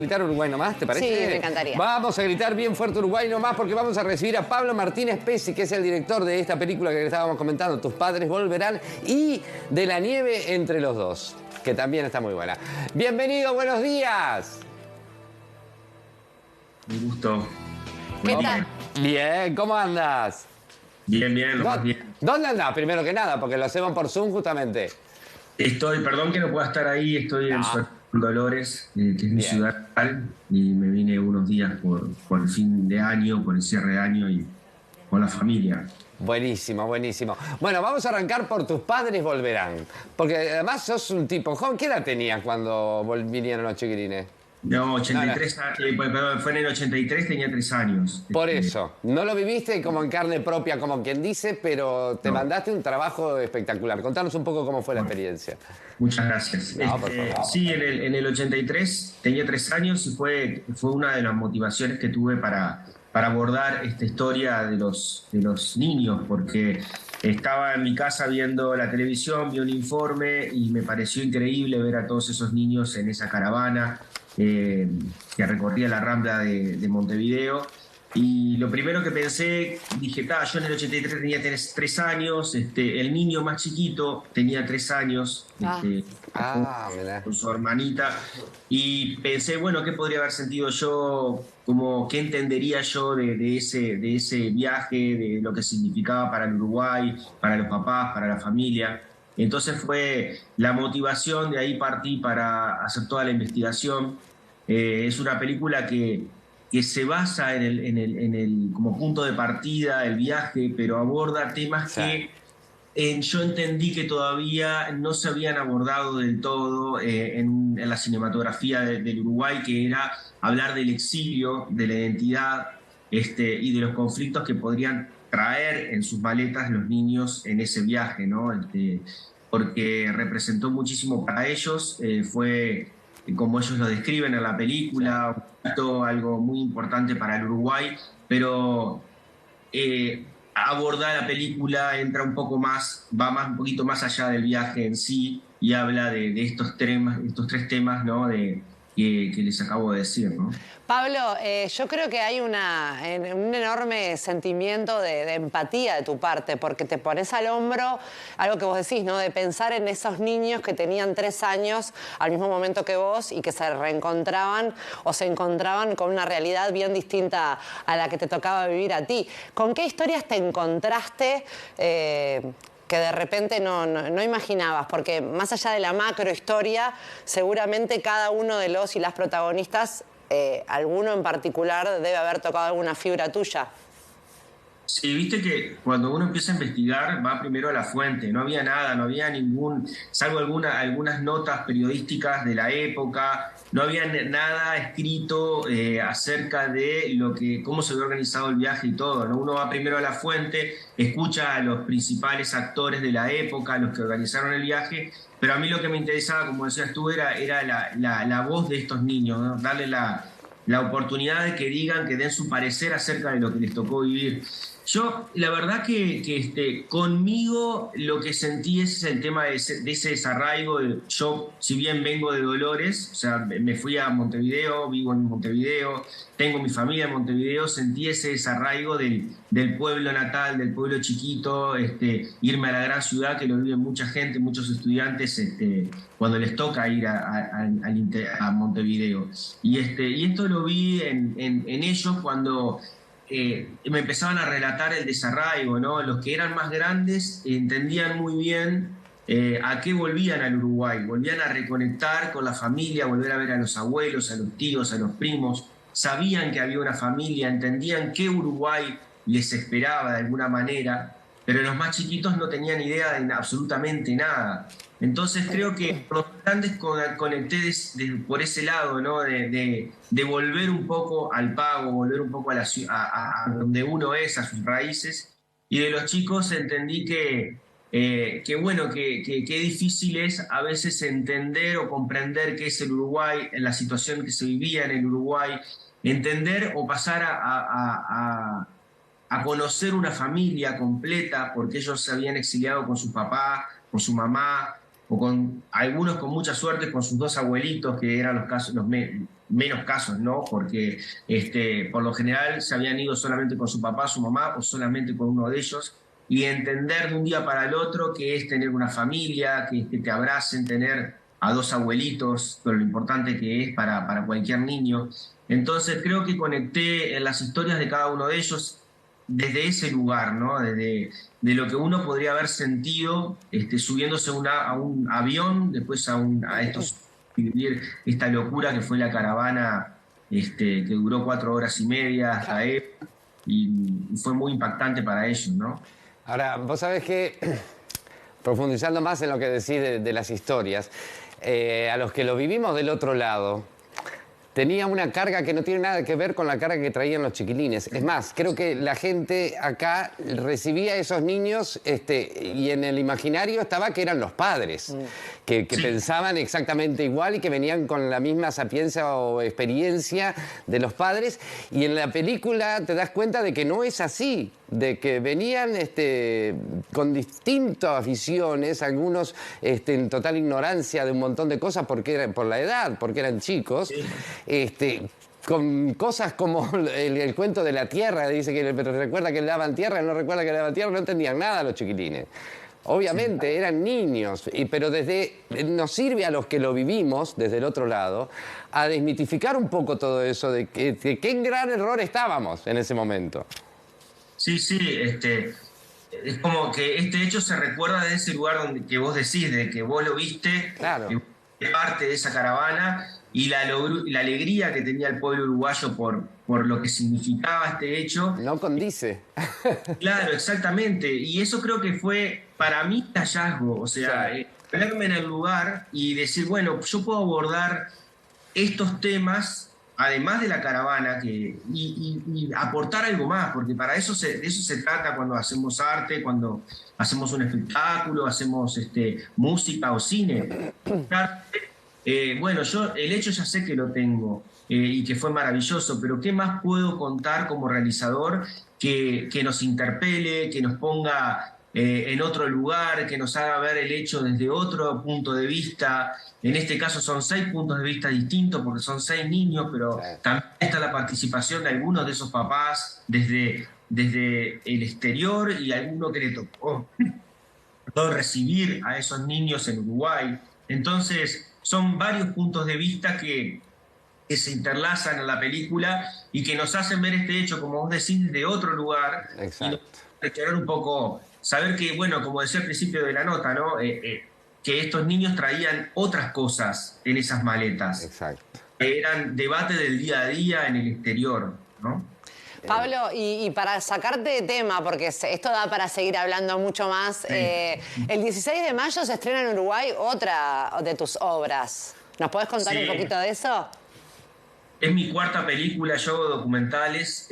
Gritar Uruguay nomás, ¿te parece? Sí, me encantaría. Vamos a gritar bien fuerte Uruguay nomás porque vamos a recibir a Pablo Martínez Pezzi, que es el director de esta película que estábamos comentando, Tus padres volverán, y De la nieve entre los dos, que también está muy buena. Bienvenido, buenos días. Un gusto. ¿Qué tal? Bien, ¿cómo andas? Bien, lo más bien. ¿Dónde andás, primero que nada? Porque lo hacemos por Zoom justamente. Perdón que no pueda estar ahí, estoy en Dolores, que es mi Bien. ciudad natal, y me vine unos días por el fin de año, por el cierre de año y con la familia. Buenísimo, buenísimo. Bueno, vamos a arrancar por Tus padres volverán. Porque además sos un tipo joven. ¿Qué edad tenías cuando vinieron los chiquilines? No, 83, perdón, fue en el 83, tenía 3 años. Por eso, no lo viviste como en carne propia, como quien dice, pero te mandaste un trabajo espectacular. Contanos un poco cómo fue la experiencia. Muchas gracias. No, por favor. Sí, en el 83 tenía 3 años y fue una de las motivaciones que tuve para abordar esta historia de los niños, porque estaba en mi casa viendo la televisión, vi un informe y me pareció increíble ver a todos esos niños en esa caravana que recorría la Rambla de Montevideo. Y lo primero que pensé, dije, yo en el 83 tenía 3 años, el niño más chiquito tenía 3 años, Mirá. con su hermanita, y pensé, bueno, ¿qué podría haber sentido yo? ¿Qué entendería yo de ese viaje, de lo que significaba para el Uruguay, para los papás, para la familia? Entonces fue la motivación, de ahí partí para hacer toda la investigación. Es una película que se basa en el como punto de partida, el viaje, pero aborda temas que yo entendí que todavía no se habían abordado del todo en la cinematografía del Uruguay, que era hablar del exilio, de la identidad y de los conflictos que podrían traer en sus maletas los niños en ese viaje, ¿no? Porque representó muchísimo para ellos, fue como ellos lo describen en la película, algo muy importante para el Uruguay, pero aborda la película, entra un poco más, un poquito más allá del viaje en sí y habla de estos 3 temas, ¿no? Que les acabo de decir, ¿no? Pablo, yo creo que hay un enorme sentimiento de empatía de tu parte, porque te pones al hombro algo que vos decís, ¿no? De pensar en esos niños que tenían 3 años al mismo momento que vos y que se reencontraban o se encontraban con una realidad bien distinta a la que te tocaba vivir a ti. ¿Con qué historias te encontraste que de repente no imaginabas? Porque más allá de la macro historia, seguramente cada uno de los y las protagonistas, alguno en particular debe haber tocado alguna fibra tuya. Sí, viste que cuando uno empieza a investigar va primero a la fuente, no había nada, no había salvo algunas notas periodísticas de la época, no había nada escrito acerca de cómo se había organizado el viaje y todo, ¿no? Uno va primero a la fuente, escucha a los principales actores de la época, los que organizaron el viaje, pero a mí lo que me interesaba, como decías tú, era la voz de estos niños, ¿no? Darle la oportunidad de que digan, que den su parecer acerca de lo que les tocó vivir. Yo, la verdad que conmigo lo que sentí es el tema de ese desarraigo. Yo, si bien vengo de Dolores, o sea, me fui a Montevideo, vivo en Montevideo, tengo mi familia en Montevideo, sentí ese desarraigo del pueblo natal, del pueblo chiquito, irme a la gran ciudad, que lo vive mucha gente, muchos estudiantes, cuando les toca ir a Montevideo. Y esto lo vi en ellos cuando me empezaban a relatar el desarraigo, ¿no? Los que eran más grandes entendían muy bien a qué volvían al Uruguay. Volvían a reconectar con la familia, volver a ver a los abuelos, a los tíos, a los primos. Sabían que había una familia, entendían qué Uruguay les esperaba de alguna manera, pero los más chiquitos no tenían idea de absolutamente nada. Entonces creo que los grandes conecté por ese lado, ¿no? De volver un poco al pago, volver un poco a donde uno es, a sus raíces. Y de los chicos entendí que difícil es a veces entender o comprender qué es el Uruguay, en la situación que se vivía en el Uruguay, entender o pasar a conocer una familia completa, porque ellos se habían exiliado con su papá, con su mamá, o con algunos con mucha suerte con sus 2 abuelitos, que eran menos casos, ¿no? Porque por lo general se habían ido solamente con su papá, su mamá o solamente con uno de ellos. Y entender de un día para el otro que es tener una familia, que te abracen, tener a dos abuelitos, pero lo importante que es para cualquier niño. Entonces creo que conecté en las historias de cada uno de ellos desde ese lugar, ¿no? De lo que uno podría haber sentido subiéndose a un avión, después vivir esta locura que fue la caravana que duró 4 horas y media hasta ahí, y fue muy impactante para ellos, ¿no? Ahora, vos sabés que, profundizando más en lo que decís de las historias, a los que lo vivimos del otro lado, tenía una carga que no tiene nada que ver con la carga que traían los chiquilines. Es más, creo que la gente acá recibía a esos niños y en el imaginario estaba que eran los padres, que sí, pensaban exactamente igual y que venían con la misma sapiencia o experiencia de los padres. Y en la película te das cuenta de que no es así, de que venían con distintas visiones, algunos en total ignorancia de un montón de cosas por la edad, porque eran chicos. Sí. Con cosas como el cuento de la tierra, dice que recuerda que le daban tierra, no recuerda que le daban tierra, no entendían nada los chiquilines. Obviamente, sí, eran niños, pero nos sirve a los que lo vivimos desde el otro lado a desmitificar un poco todo eso, de qué gran error estábamos en ese momento. Sí, es como que este hecho se recuerda de ese lugar que vos decís, de que vos lo viste, claro, que parte de esa caravana, y la alegría que tenía el pueblo uruguayo por lo que significaba este hecho. No condice. Claro, exactamente. Y eso creo que fue para mí un hallazgo. O sea, ponerme en el lugar y decir, bueno, yo puedo abordar estos temas, además de la caravana, y aportar algo más, porque para de eso se trata cuando hacemos arte, cuando hacemos un espectáculo, hacemos música o cine. Bueno, yo el hecho ya sé que lo tengo y que fue maravilloso, pero ¿qué más puedo contar como realizador que nos interpele, que nos ponga en otro lugar, que nos haga ver el hecho desde otro punto de vista? En este caso son 6 puntos de vista distintos porque son 6 niños, pero también está la participación de algunos de esos papás desde el exterior y alguno que le tocó recibir a esos niños en Uruguay. Entonces son varios puntos de vista que se interlazan en la película y que nos hacen ver este hecho, como vos decís, de otro lugar. Exacto. Y nos requerir un poco, saber que, bueno, como decía al principio de la nota, ¿no? Que estos niños traían otras cosas en esas maletas. Exacto. Eran debate del día a día en el exterior, ¿no? Pablo, y para sacarte de tema, porque esto da para seguir hablando mucho más, sí, el 16 de mayo se estrena en Uruguay otra de tus obras. ¿Nos podés contar un poquito de eso? Es mi 4ª película, yo hago documentales.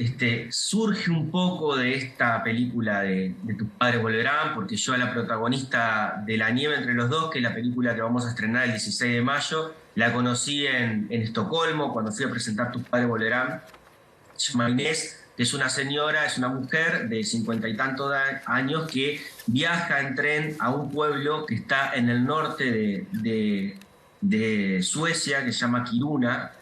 Surge un poco de esta película de Tus padres volverán, porque yo a la protagonista de La nieve entre los dos, que es la película que vamos a estrenar el 16 de mayo, la conocí en Estocolmo cuando fui a presentar Tus padres volverán. Se llama Inés, que es una señora, es una mujer de 50 y tantos años que viaja en tren a un pueblo que está en el norte de Suecia, que se llama Kiruna,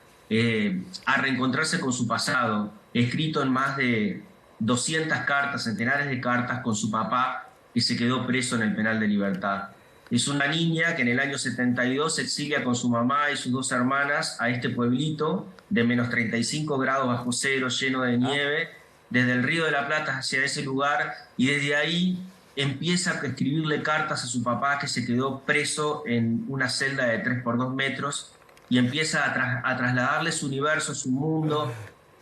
a reencontrarse con su pasado, escrito en más de 200 cartas, centenares de cartas, con su papá, que se quedó preso en el penal de Libertad. Es una niña que en el año 72 se exilia con su mamá y sus 2 hermanas a este pueblito de menos 35 grados bajo cero, lleno de nieve, desde el Río de la Plata hacia ese lugar, y desde ahí empieza a escribirle cartas a su papá, que se quedó preso en una celda de 3 por 2 metros, y empieza a trasladarle su universo, su mundo,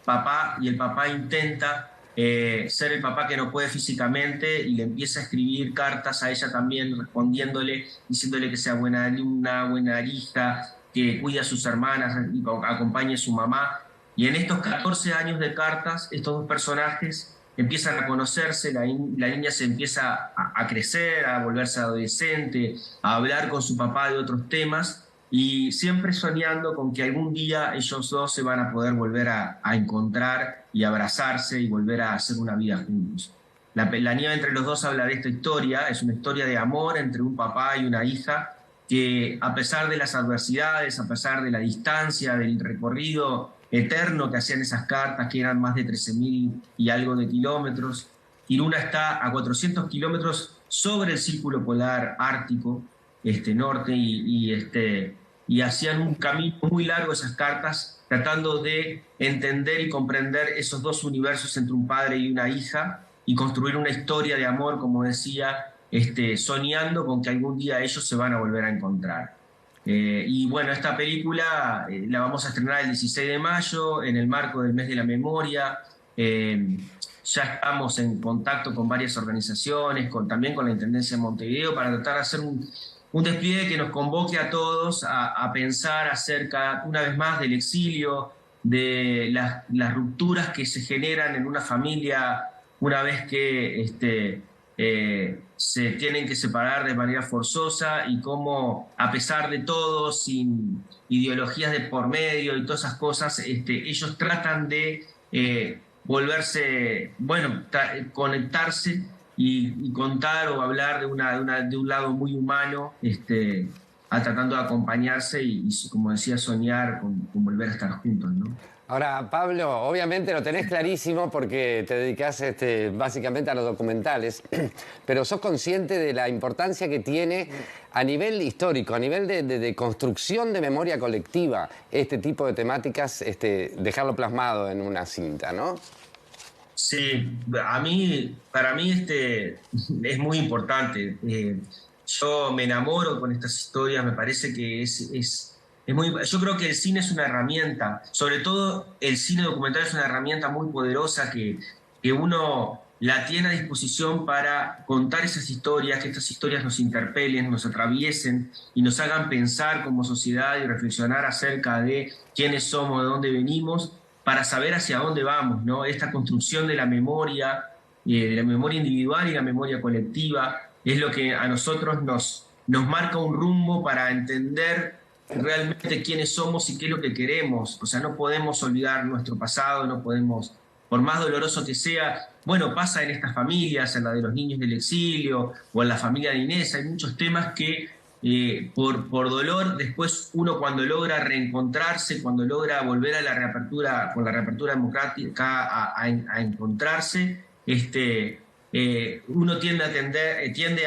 papá, y el papá intenta ser el papá que no puede físicamente, y le empieza a escribir cartas a ella también, respondiéndole, diciéndole que sea buena alumna, buena hija, que cuide a sus hermanas y acompañe a su mamá. Y en estos 14 años de cartas, estos 2 personajes empiezan a conocerse, la niña se empieza a crecer, a volverse adolescente, a hablar con su papá de otros temas, y siempre soñando con que algún día ellos 2 se van a poder volver a encontrar y abrazarse y volver a hacer una vida juntos. La nieve entre los dos habla de esta historia, es una historia de amor entre un papá y una hija, que a pesar de las adversidades, a pesar de la distancia, del recorrido eterno que hacían esas cartas, que eran más de 13.000 y algo de kilómetros, Kiruna está a 400 kilómetros sobre el círculo polar ártico norte y hacían un camino muy largo esas cartas, tratando de entender y comprender esos dos universos entre un padre y una hija y construir una historia de amor, como decía, soñando con que algún día ellos se van a volver a encontrar. Y bueno, esta película la vamos a estrenar el 16 de mayo en el marco del Mes de la Memoria. Ya estamos en contacto con varias organizaciones, también con la Intendencia de Montevideo, para tratar de hacer un despliegue que nos convoque a todos a pensar acerca, una vez más, del exilio, de las rupturas que se generan en una familia una vez que se tienen que separar de manera forzosa, y cómo, a pesar de todo, sin ideologías de por medio y todas esas cosas, ellos tratan de volverse, bueno, conectarse y contar o hablar de un lado muy humano, tratando de acompañarse y, como decía, soñar con volver a estar juntos, ¿no? Ahora, Pablo, obviamente lo tenés clarísimo porque te dedicás básicamente a los documentales, pero sos consciente de la importancia que tiene a nivel histórico, a nivel de construcción de memoria colectiva, este tipo de temáticas, dejarlo plasmado en una cinta, ¿no? Sí, para mí es muy importante. Yo me enamoro con estas historias, me parece que es muy... Yo creo que el cine es una herramienta, sobre todo el cine documental es una herramienta muy poderosa que uno la tiene a disposición para contar esas historias, que estas historias nos interpelen, nos atraviesen y nos hagan pensar como sociedad y reflexionar acerca de quiénes somos, de dónde venimos, para saber hacia dónde vamos, ¿no? Esta construcción de la memoria individual y la memoria colectiva, es lo que a nosotros nos marca un rumbo para entender realmente quiénes somos y qué es lo que queremos. O sea, no podemos olvidar nuestro pasado, no podemos, por más doloroso que sea. Bueno, pasa en estas familias, en la de los niños del exilio o en la familia de Inés, hay muchos temas que por dolor, después uno, cuando logra reencontrarse, cuando logra volver a la reapertura, con la reapertura democrática a encontrarse, uno tiende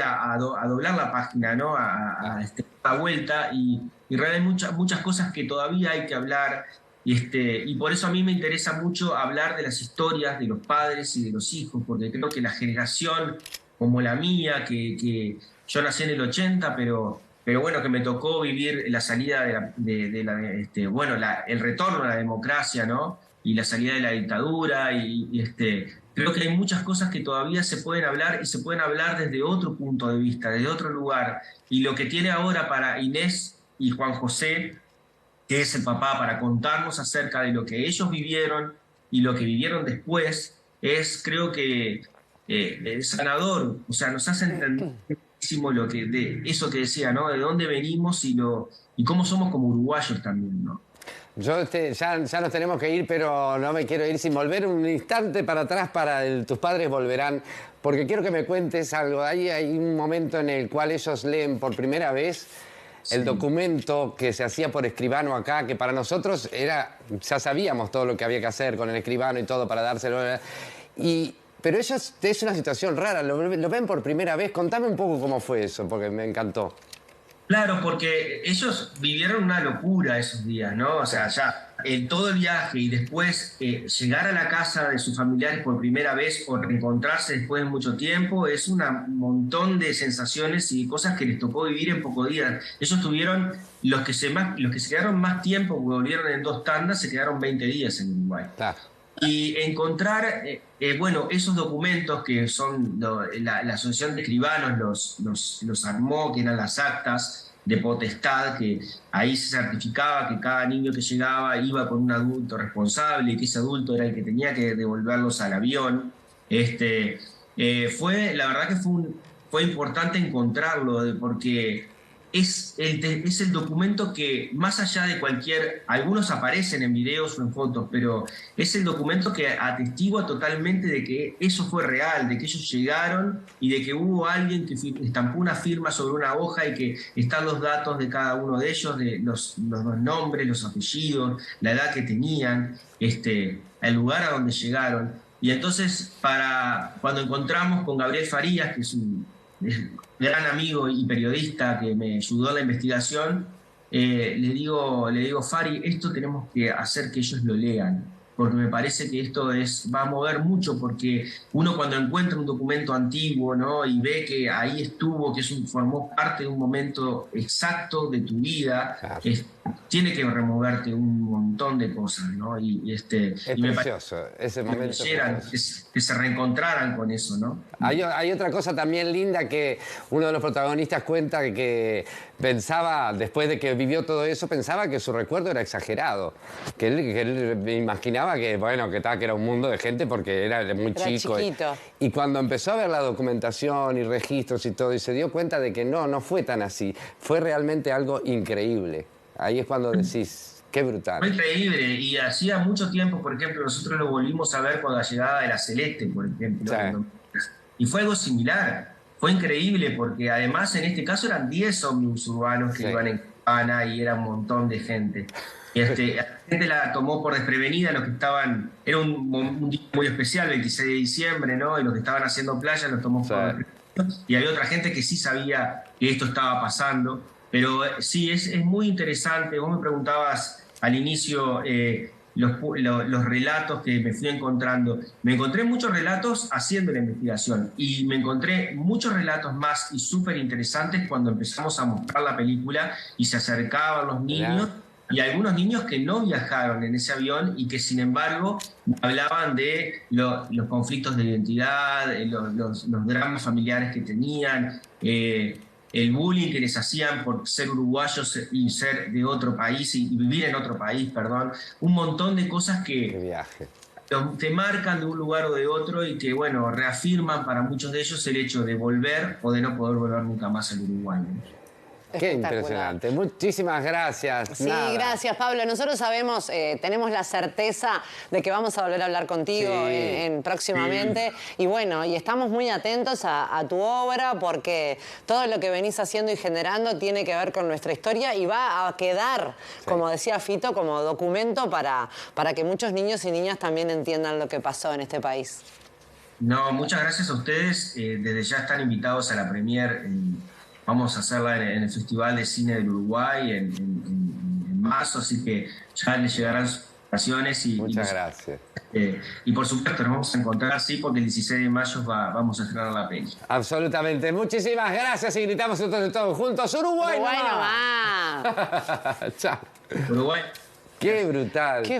a doblar la página, ¿no? A dar vuelta, y realmente hay muchas cosas que todavía hay que hablar, y por eso a mí me interesa mucho hablar de las historias de los padres y de los hijos, porque creo que la generación como la mía, que yo nací en el 80, pero bueno, que me tocó vivir la salida el retorno a la democracia, ¿no? Y la salida de la dictadura, creo que hay muchas cosas que todavía se pueden hablar, y se pueden hablar desde otro punto de vista, desde otro lugar. Y lo que tiene ahora para Inés y Juan José, que es el papá, para contarnos acerca de lo que ellos vivieron y lo que vivieron después, creo que es sanador. O sea, nos hace entender muchísimo de eso que decía, ¿no? De dónde venimos y cómo somos como uruguayos también, ¿no? Yo ya nos tenemos que ir, pero no me quiero ir sin volver un instante para atrás para Tus padres volverán, porque quiero que me cuentes algo. Hay un momento en el cual ellos leen por primera vez el documento que se hacía por escribano acá, que para nosotros ya sabíamos todo lo que había que hacer con el escribano y todo para dárselo. Pero ellos, es una situación rara, lo ven por primera vez. Contame un poco cómo fue eso, porque me encantó. Claro, porque ellos vivieron una locura esos días, ¿no? O sea, ya en todo el viaje y después llegar a la casa de sus familiares por primera vez o reencontrarse después de mucho tiempo, es un montón de sensaciones y cosas que les tocó vivir en pocos días. Ellos tuvieron, los que se quedaron más tiempo, porque volvieron en 2 tandas, se quedaron 20 días en Uruguay. Claro. Y encontrar, esos documentos que son, la Asociación de Escribanos los armó, que eran las actas de potestad, que ahí se certificaba que cada niño que llegaba iba con un adulto responsable y que ese adulto era el que tenía que devolverlos al avión. La verdad que fue importante encontrarlo, porque es el documento que, más allá de algunos aparecen en videos o en fotos, pero es el documento que atestigua totalmente de que eso fue real, de que ellos llegaron y de que hubo alguien que estampó una firma sobre una hoja y que están los datos de cada uno de ellos, de los nombres, los apellidos, la edad que tenían, el lugar a donde llegaron. Y entonces, cuando encontramos con Gabriel Farías, que es un gran amigo y periodista que me ayudó en la investigación, le digo, Fari, esto tenemos que hacer que ellos lo lean, porque me parece que esto va a mover mucho, porque uno cuando encuentra un documento antiguo, ¿no?, y ve que ahí estuvo, que formó parte de un momento exacto de tu vida, claro, tiene que removerte un montón de cosas, ¿no? Es precioso ese momento. Que se reencontraran con eso, ¿no? Hay otra cosa también linda que uno de los protagonistas cuenta que pensaba, después de que vivió todo eso, pensaba que su recuerdo era exagerado, que él imaginaba que, bueno, que era un mundo de gente porque era muy chico. Y cuando empezó a ver la documentación y registros y todo, y se dio cuenta de que no fue tan así, fue realmente algo increíble. Ahí es cuando decís, qué brutal. Fue increíble, y hacía mucho tiempo, por ejemplo, nosotros lo volvimos a ver con la llegada de la Celeste, por ejemplo. Sí. Y fue algo similar. Fue increíble porque además en este caso eran 10 ómnibus urbanos que iban en campana y era un montón de gente. La gente la tomó por desprevenida, los que estaban... Era un día muy especial, 26 de diciembre, ¿no? Y los que estaban haciendo playa los tomó por desprevenida. Y había otra gente que sí sabía que esto estaba pasando. Pero sí, es muy interesante. Vos me preguntabas al inicio los relatos que me fui encontrando. Me encontré muchos relatos haciendo la investigación y me encontré muchos relatos más y súper interesantes cuando empezamos a mostrar la película y se acercaban los niños. Y algunos niños que no viajaron en ese avión y que sin embargo hablaban de los conflictos de identidad, los dramas familiares que tenían, el bullying que les hacían por ser uruguayos y ser de otro país y vivir en otro país, perdón. Un montón de cosas que te marcan de un lugar o de otro y que, bueno, reafirman para muchos de ellos el hecho de volver o de no poder volver nunca más al Uruguay, ¿no? Qué impresionante. Muchísimas gracias. Sí, gracias, Pablo. Nosotros sabemos, tenemos la certeza de que vamos a volver a hablar contigo próximamente. Sí. Y bueno, y estamos muy atentos a tu obra porque todo lo que venís haciendo y generando tiene que ver con nuestra historia y va a quedar, como decía Fito, como documento para que muchos niños y niñas también entiendan lo que pasó en este país. No, muchas gracias a ustedes. Desde ya están invitados a la premier. Vamos a hacerla en el Festival de Cine del Uruguay en marzo, así que ya les llegarán sus invitaciones. Muchas gracias. Y por supuesto nos vamos a encontrar, sí, porque el 16 de mayo vamos a estrenar la peli. Absolutamente. Muchísimas gracias y gritamos entonces todos juntos, ¡Uruguay, Uruguay nomás! Chao. Uruguay. Qué brutal.